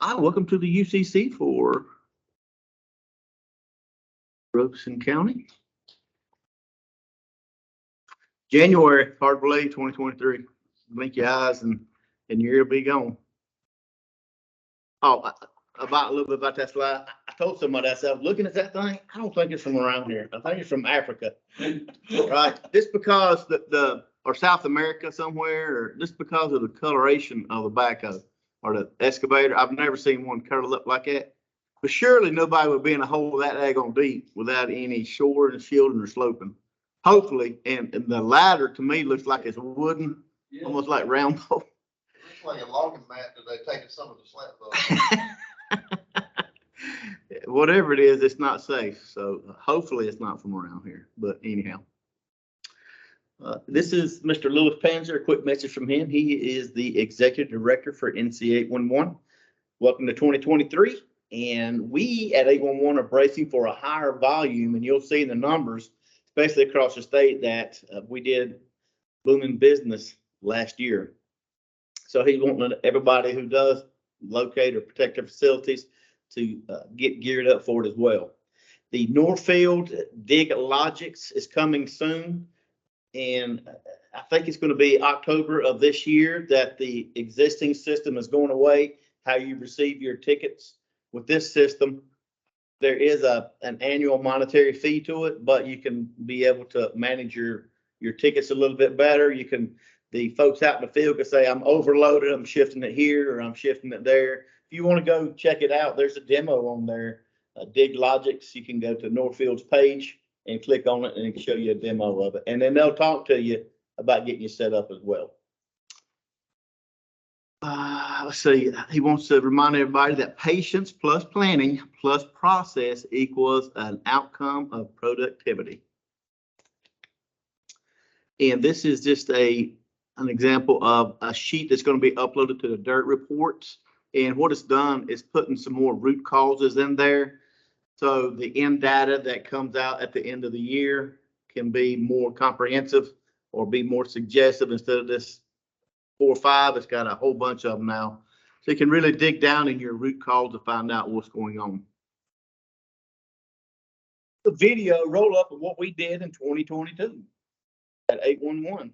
Hi, welcome to the UCC for Robeson County. January, hard to believe, 2023. Blink your eyes and your ear will be gone. Oh, about a little bit about that slide. I told somebody I said, looking at that thing, I don't think it's from around here. I think it's from Africa, right? Just because or South America somewhere, or just because of the coloration of the backhoe or the excavator. I've never seen one curl up like that. But surely nobody would be in a hole that daggone deep without any shoring, shielding, or sloping. Hopefully, and the ladder to me looks like it's wooden, almost like round hole. Looks like a logging mat that they taken some of the slab off. Whatever it is, it's not safe. So hopefully it's not from around here. But anyhow, this is Mr. Louis Panzer. A quick message from him. He is the executive director for NC 811. Welcome to 2023. And we at 811 are bracing for a higher volume, and you'll see in the numbers, especially across the state, that we did booming business last year. So he's wanting everybody who does locate or protect their facilities to get geared up for it as well. The Northfield Dig Logics is coming soon, and I think it's going to be October of this year that the existing system is going away. How you receive your tickets with this system, there is an annual monetary fee to it, but you can be able to manage your tickets a little bit better. You can, the folks out in the field can say, I'm overloaded, I'm shifting it here, or I'm shifting it there. If you want to go check it out, there's a demo on there, Dig Logics. You can go to Northfield's page and click on it, and it can show you a demo of it. And then they'll talk to you about getting you set up as well. Let's see. He wants to remind everybody that patience plus planning plus process equals an outcome of productivity. And this is just an example of a sheet that's going to be uploaded to the dirt reports. And what it's done is putting some more root causes in there. So the end data that comes out at the end of the year can be more comprehensive or be more suggestive instead of this 4 or 5. It's got a whole bunch of them now. So you can really dig down in your root cause to find out what's going on. The video roll up of what we did in 2022 at 811.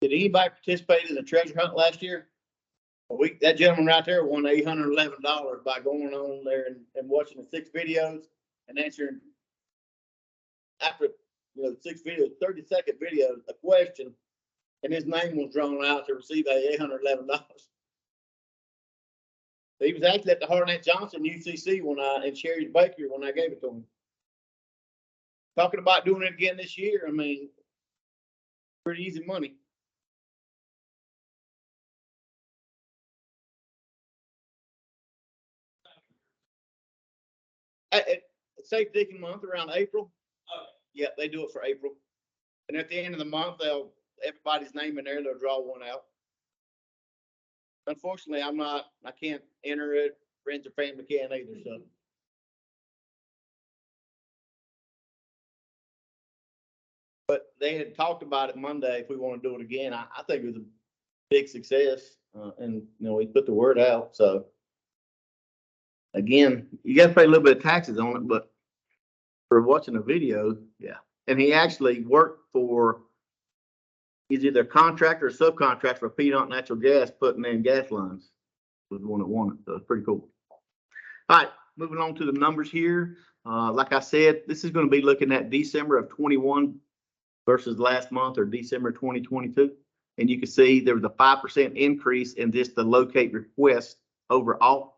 Did anybody participate in the treasure hunt last year? That gentleman right there won $811 by going on there and watching the 6 videos and answering after 6 videos, 30-second videos, a question, and his name was drawn out to receive $811. He was actually at the Harnett Johnson UCC and Sherry's Bakery when I gave it to him. Talking about doing it again this year. I mean, Pretty easy money. Safe digging month around April. Yeah, they do it for April. And at the end of the month, everybody's name in there, they'll draw one out. Unfortunately, I can't enter it. Friends or family can't either, so. But they had talked about it Monday if we want to do it again. I think it was a big success. And we put the word out, so. Again, you got to pay a little bit of taxes on it, but for watching a video, yeah. And he actually worked for, he's either a contractor or subcontractor for Piedmont Natural Gas, putting in gas lines. Was the one that won it, so it's pretty cool. All right, moving on to the numbers here. Like I said, this is going to be looking at December of 21 versus last month or December 2022. And you can see there was a 5% increase in just the locate request overall.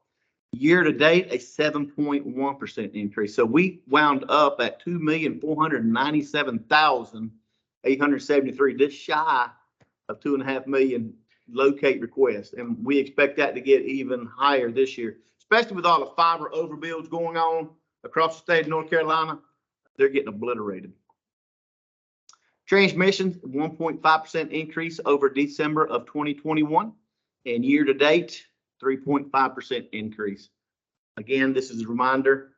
Year to date, a 7.1% increase. So we wound up at 2,497,873, just shy of 2.5 million locate requests. And we expect that to get even higher this year, especially with all the fiber overbuilds going on across the state of North Carolina. They're getting obliterated. Transmissions, 1.5% increase over December of 2021. And year to date, 3.5% increase. Again, this is a reminder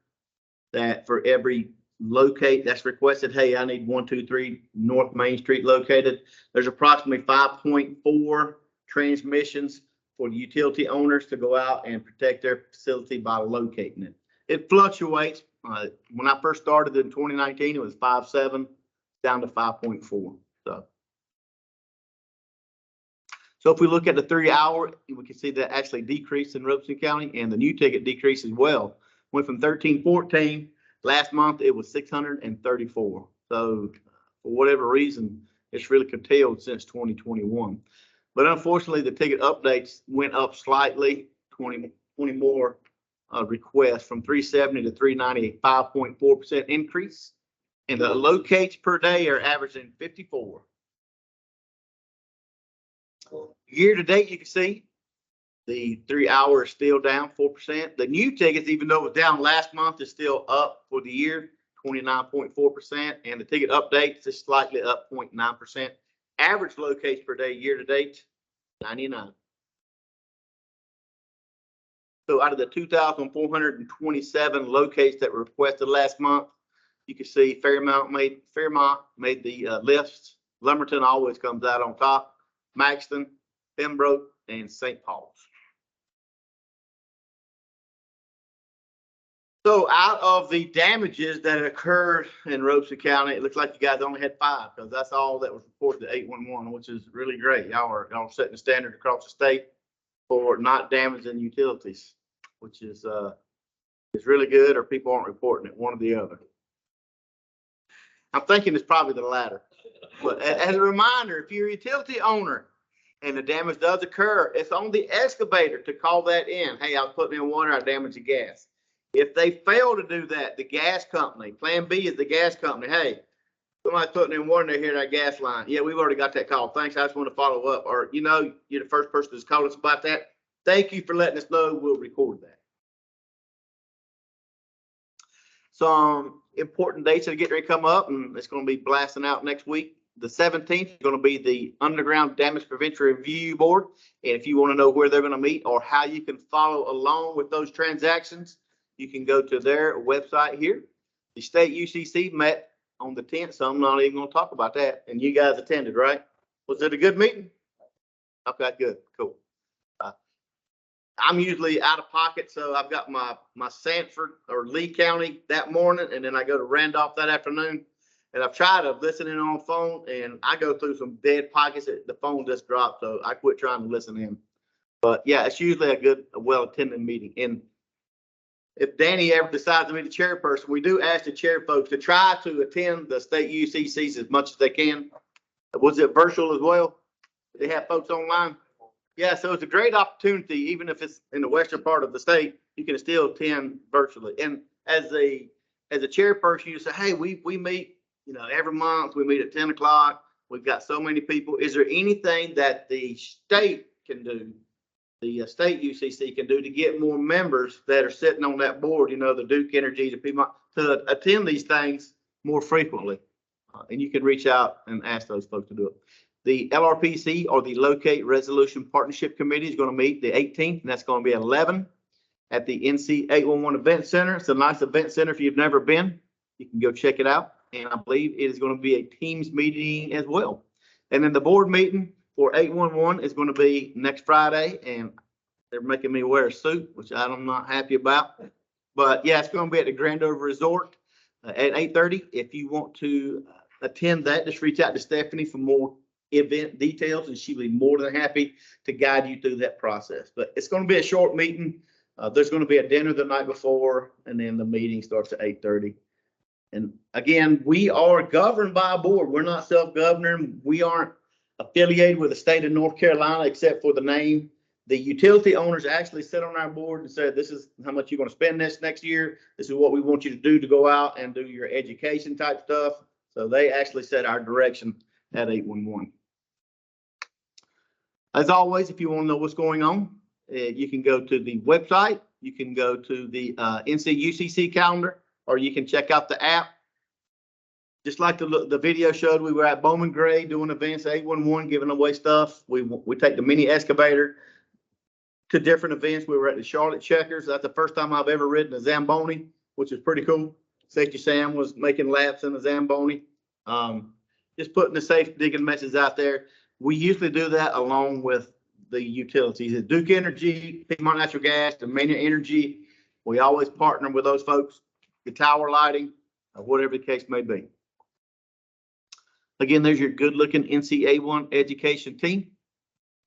that for every locate that's requested, hey, I need 123 North Main Street located, there's approximately 5.4 transmissions for the utility owners to go out and protect their facility by locating it. It fluctuates. When I first started in 2019, it was 5.7 down to 5.4. So if we look at the 3 hour, we can see that actually decreased in Robeson County, and the new ticket decreased as well. Went from 1314. Last month it was 634. So for whatever reason, it's really curtailed since 2021. But unfortunately, the ticket updates went up slightly, 20 more requests from 370 to 398, 5.4% increase. And the locates per day are averaging 54. Year to date, you can see the 3 hour is still down 4%. The new tickets, even though it was down last month, is still up for the year, 29.4%. And the ticket updates is slightly up 0.9%. Average locates per day year to date, 99. So out of the 2,427 locates that were requested last month, you can see Fairmont made the list. Lumberton always comes out on top. Maxton, Pembroke, and St. Paul's. So out of the damages that occurred in Robeson County, it looks like you guys only had 5, because that's all that was reported to 811, which is really great. Y'all are setting the standard across the state for not damaging utilities, which is really good, or people aren't reporting it, one or the other. I'm thinking it's probably the latter. But as a reminder, if you're a utility owner and the damage does occur, it's on the excavator to call that in. Hey, I was putting in water, I damaged the gas. If they fail to do that, the gas company, plan B is the gas company. Hey, somebody's putting in water in here, that gas line. Yeah, we've already got that call. Thanks, I just want to follow up. Or, you're the first person that's called us about that. Thank you for letting us know. We'll record that. Some important dates that are getting ready to come up, and it's going to be blasting out next week. The 17th is going to be the Underground Damage Prevention Review Board. And if you want to know where they're going to meet or how you can follow along with those transactions, you can go to their website here. The state UCC met on the 10th, so I'm not even going to talk about that. And you guys attended, right? Was it a good meeting? Okay, good, cool. I'm usually out of pocket, so I've got my Sanford or Lee County that morning, and then I go to Randolph that afternoon. And I've tried to listen in on the phone, and I go through some dead pockets. The phone just dropped, so I quit trying to listen in. But yeah, it's usually a well-attended meeting. And if Danny ever decides to be the chairperson, we do ask the chair folks to try to attend the state UCCs as much as they can. Was it virtual as well? Did they have folks online? Yeah, so it's a great opportunity, even if it's in the western part of the state, you can still attend virtually. And as a chairperson, you say, hey, we meet, every month. We meet at 10 o'clock. We've got so many people. Is there anything that the state can do, the state UCC can do to get more members that are sitting on that board, you know, the Duke Energy, the Piedmont, to attend these things more frequently? And you can reach out and ask those folks to do it. The LRPC, or the Locate Resolution Partnership Committee, is going to meet the 18th, and that's going to be at 11 at the NC 811 Event Center. It's a nice event center. If you've never been, you can go check it out. And I believe it is going to be a Teams meeting as well. And then the board meeting for 811 is going to be next Friday, and they're making me wear a suit, which I'm not happy about. But yeah, it's going to be at the Grand Over Resort at 8:30. If you want to attend that, just reach out to Stephanie for more event details, and she'll be more than happy to guide you through that process. But it's going to be a short meeting. There's going to be a dinner the night before, and then the meeting starts at 8:30. And again, we are governed by a board. We're not self-governing. We aren't affiliated with the state of North Carolina except for the name. The utility owners actually sit on our board and said, this is how much you're going to spend this next year. This is what we want you to do to go out and do your education type stuff. So they actually set our direction at 811. As always, if you want to know what's going on, you can go to the website. You can go to the NCUCC calendar, or you can check out the app. Just like the video showed, we were at Bowman Gray doing events, 811, giving away stuff. We take the mini excavator to different events. We were at the Charlotte Checkers. That's the first time I've ever ridden a Zamboni, which is pretty cool. Safety Sam was making laps in the Zamboni. Just putting the safe digging message out there. We usually do that along with the utilities at Duke Energy, Piedmont Natural Gas, Dominion Energy. We always partner with those folks, the tower lighting, or whatever the case may be. Again, there's your good-looking NCA1 education team,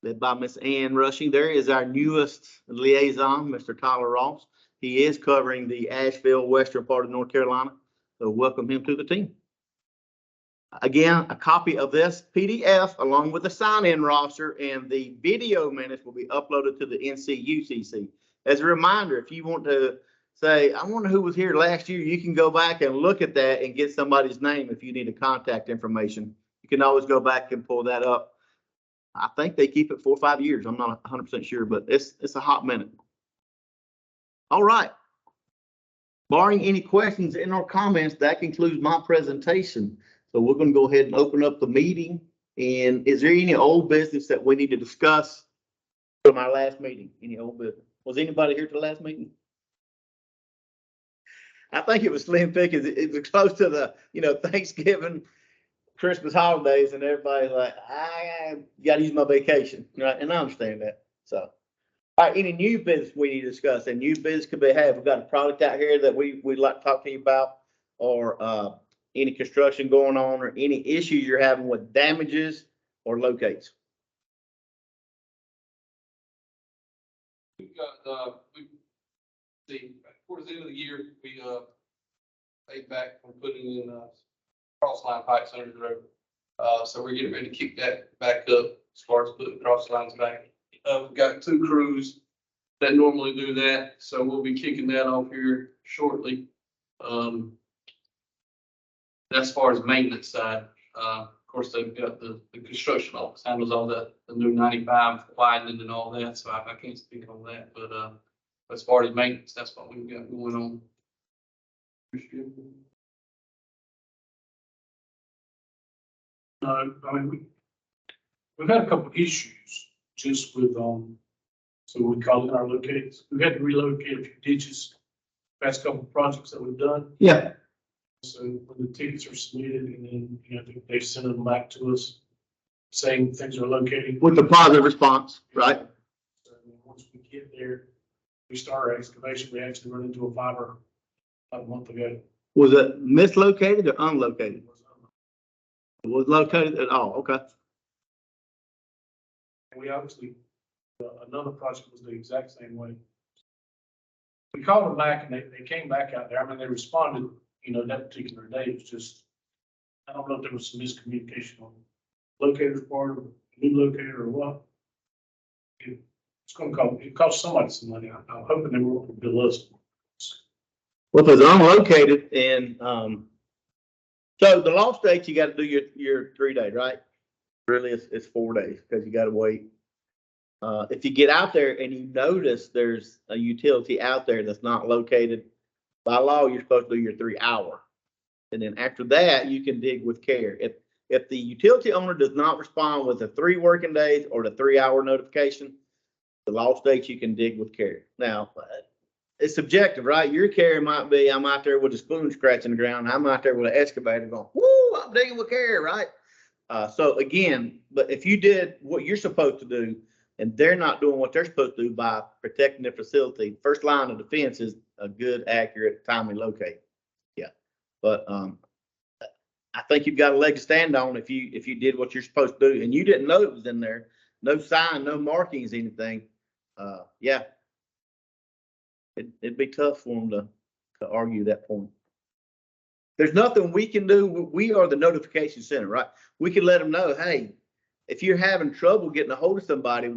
led by Miss Ann Rushing. There is our newest liaison, Mr. Tyler Ross. He is covering the Asheville, western part of North Carolina. So welcome him to the team. Again, a copy of this PDF along with the sign-in roster and the video minutes will be uploaded to the NCUCC. As a reminder, if you want to say, I wonder who was here last year, you can go back and look at that and get somebody's name if you need a contact information. You can always go back and pull that up. I think they keep it 4 or 5 years. I'm not 100% sure, but it's a hot minute. All right. Barring any questions in our comments, that concludes my presentation. So we're going to go ahead and open up the meeting. And is there any old business that we need to discuss from our last meeting? Any old business? Was anybody here to the last meeting? I think it was slim pickings. It was close to the, Thanksgiving, Christmas holidays, and everybody's like, I got to use my vacation, right? And I understand that. So, all right, any new business we need to discuss? And new business could be, hey, we've got a product out here that we'd like to talk to you about, or any construction going on, or any issues you're having with damages or locates. We've got, towards the end of the year, we paid back from putting in cross line pipes under the road. So we're getting ready to kick that back up as far as putting cross lines back. We've got 2 crews that normally do that, so we'll be kicking that off here shortly. As far as maintenance side, of course, they've got the construction office handles all the new 95 widening and all that, so I can't speak on that, but as far as maintenance, that's what we've got going on. I mean, we've had a couple of issues just with, so we call it our locates. We've had to relocate a few ditches, past couple of projects that we've done. Yeah. So when the tickets are submitted and then, they send them back to us saying things are located. With the positive response, right? So once we get there, we start our excavation. We actually run into a fiber about a month ago. Was it mislocated or unlocated? It was located at all. Okay. And we obviously, another project was the exact same way. We called them back and they came back out there. I mean, they responded, that particular day. It was just, I don't know if there was some miscommunication on locator's part or new locator or what. It's going to cost somebody some money. I'm hoping they won't bill us. Well, if it's unlocated and, so the law states you got to do your 3-day, right? Really, it's 4 days because you gotta wait. If you get out there and you notice there's a utility out there that's not located, by law, you're supposed to do your 3 hour. And then after that, you can dig with care. If the utility owner does not respond with the 3 working days or the 3 hour notification, the law states you can dig with care. Now, it's subjective, right? Your care might be, I'm out there with a spoon scratching the ground. I'm out there with an excavator going, woo, I'm digging with care, right? So again, but if you did what you're supposed to do and they're not doing what they're supposed to do by protecting their facility, first line of defense is a good, accurate, timely locate. Yeah. But I think you've got a leg to stand on if you did what you're supposed to do and you didn't know it was in there, no sign, no markings, anything. Yeah. It'd be tough for them to argue that point. There's nothing we can do. We are the notification center, right? We can let them know, hey, if you're having trouble getting a hold of somebody,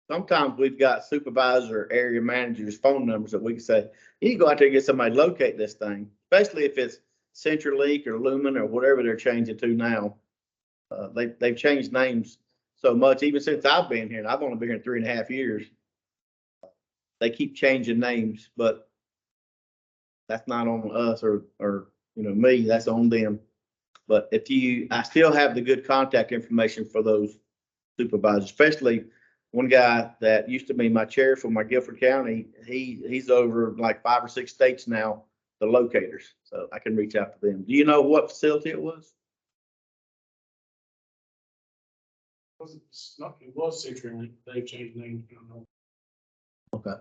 sometimes we've got supervisor, area managers, phone numbers that we can say, you can go out there and get somebody to locate this thing, especially if it's CenturyLink or Lumen or whatever they're changing to now. They've changed names so much, even since I've been here, and I've only been here 3.5 years. They keep changing names, but that's not on us or me, that's on them. But I still have the good contact information for those supervisors, especially one guy that used to be my chair for my Guilford County. He's over like 5 or 6 states now, the locators, so I can reach out to them. Do you know what facility it was? It was CenturyLink. They've changed names. I don't know. Okay.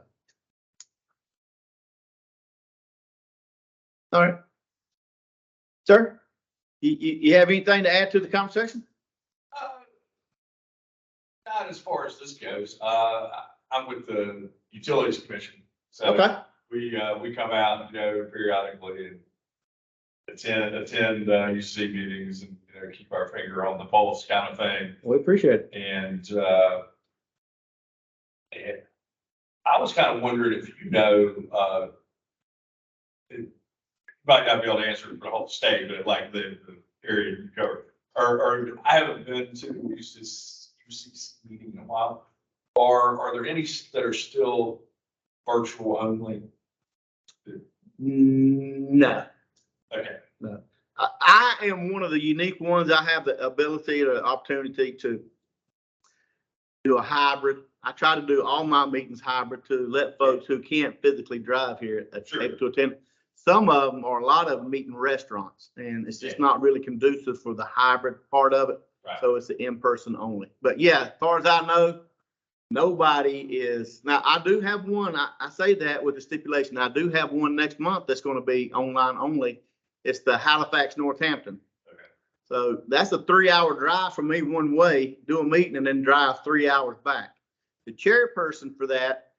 All right. Sir, you have anything to add to the conversation? Not as far as this goes. I'm with the Utilities Commission. So Okay. we come out, periodically and attend UC meetings and, keep our finger on the pulse kind of thing. We appreciate it. And I was kind of wondering if you might not be able to answer for the whole state, but like the area you cover. Or I haven't been to UCC meeting in a while. Are there any that are still virtual only? No. Okay. No. I am one of the unique ones. I have the ability, the opportunity to do a hybrid. I try to do all my meetings hybrid to let folks who can't physically drive here able to attend. Some of them, or a lot of them, meet in restaurants, and it's just not really conducive for the hybrid part of it. Right. So it's the in-person only. But yeah, as far as I know, nobody is. Now, I do have one. I say that with the stipulation. I do have one next month that's going to be online only. It's the Halifax, Northampton. Okay. So that's a 3-hour drive for me one way, do a meeting and then drive 3 hours back. The chairperson for that,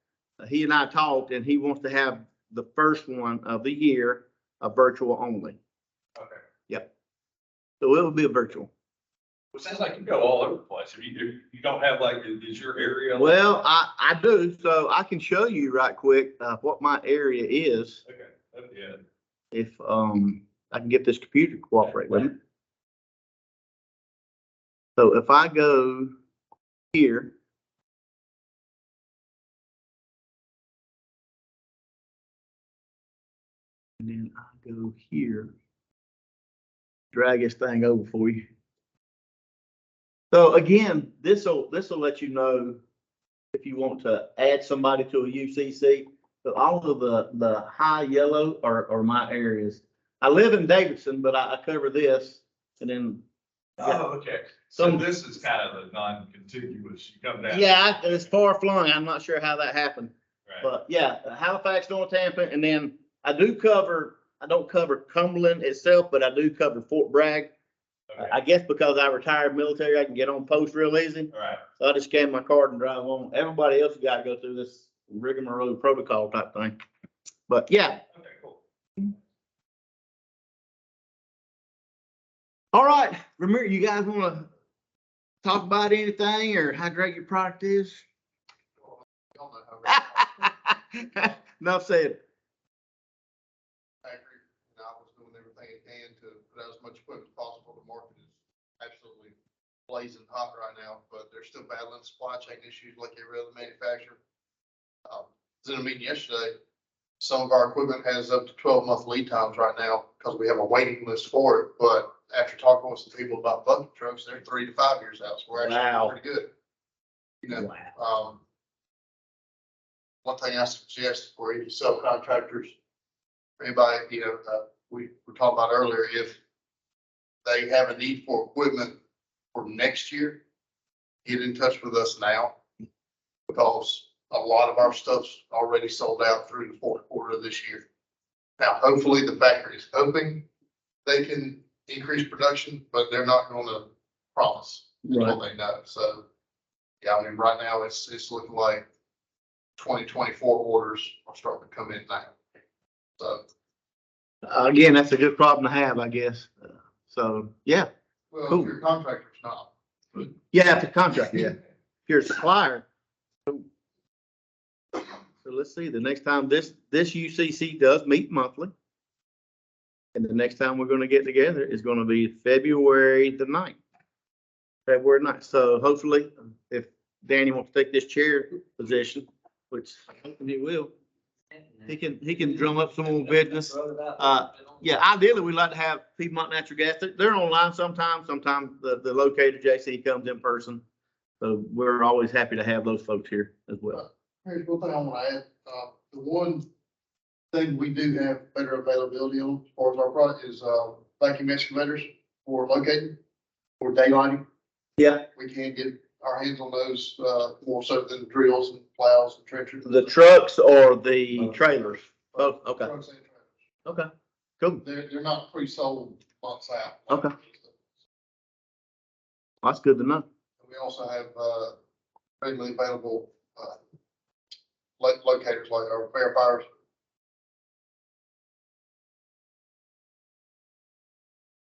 he and I talked, and he wants to have the first one of the year a virtual only. Okay. Yep. So it will be a virtual. Well, it sounds like you go all over the place. If you don't have is your area? Well, I do. So I can show you right quick what my area is. Okay. Yeah. If I can get this computer to cooperate with me. So if I go here. And then I go here. Drag this thing over for you. So again, this will let you know if you want to add somebody to a UCC. So all of the high yellow are my areas. I live in Davidson, but I cover this, and then. Oh, okay. So this is kind of the non-contiguous. You come down. Yeah, it's far flung. I'm not sure how that happened, Right. but yeah, Halifax, Northampton, and then I don't cover Cumberland itself, but I do cover Fort Bragg. Okay. I guess because I retired military, I can get on post real easy. All right. So I just scan my card and drive on. Everybody else has got to go through this rigmarole protocol type thing. But yeah. Okay, cool. All right. Remember, you guys want to talk about anything or how great your product is? Y'all know how Enough said. factory, and I was doing everything it can to put out as much equipment as possible. The market is absolutely blazing hot right now, but they're still battling supply chain issues like every other manufacturer. I was in a meeting yesterday. Some of our equipment has up to 12-month lead times right now because we have a waiting list for it. But after talking with some people about bucket trucks, they're 3 to 5 years out. So we're Wow. actually pretty good. You know, Wow. one thing I suggest for any subcontractors, for anybody, we were talking about earlier, if they have a need for equipment for next year, get in touch with us now, because a lot of our stuff's already sold out through the fourth quarter of this year. Now, hopefully the factory is hoping they can increase production, but they're not gonna promise until they know. So, yeah, I mean, right now it's looking like 2024 orders are starting to come in now. So, Again, that's a good problem to have, I guess. So, yeah. well, Cool. if your contractor's not. Yeah, after contract, yeah. If you're a supplier. So let's see, the next time this UCC does meet monthly. And the next time we're gonna get together is gonna be February the 9th. February 9th. So hopefully, if Danny wants to take this chair position, which I'm hoping he will, he can drum up some more business. Yeah, ideally, we'd like to have Piedmont Natural Gas. They're online sometimes. Sometimes the locator JC comes in person. So we're always happy to have those folks here as well. Here's one thing I want to add. The one thing we do have better availability on as far as our product is vacuum excavators for locating, for daylighting. Yeah, We can get our hands on those more so than drills and plows and trenchers. the trucks or the trailers. Oh, okay, Trucks and trailers. okay, cool. They're not pre-sold months out. Okay. That's good to know. We also have readily available locators like our verifiers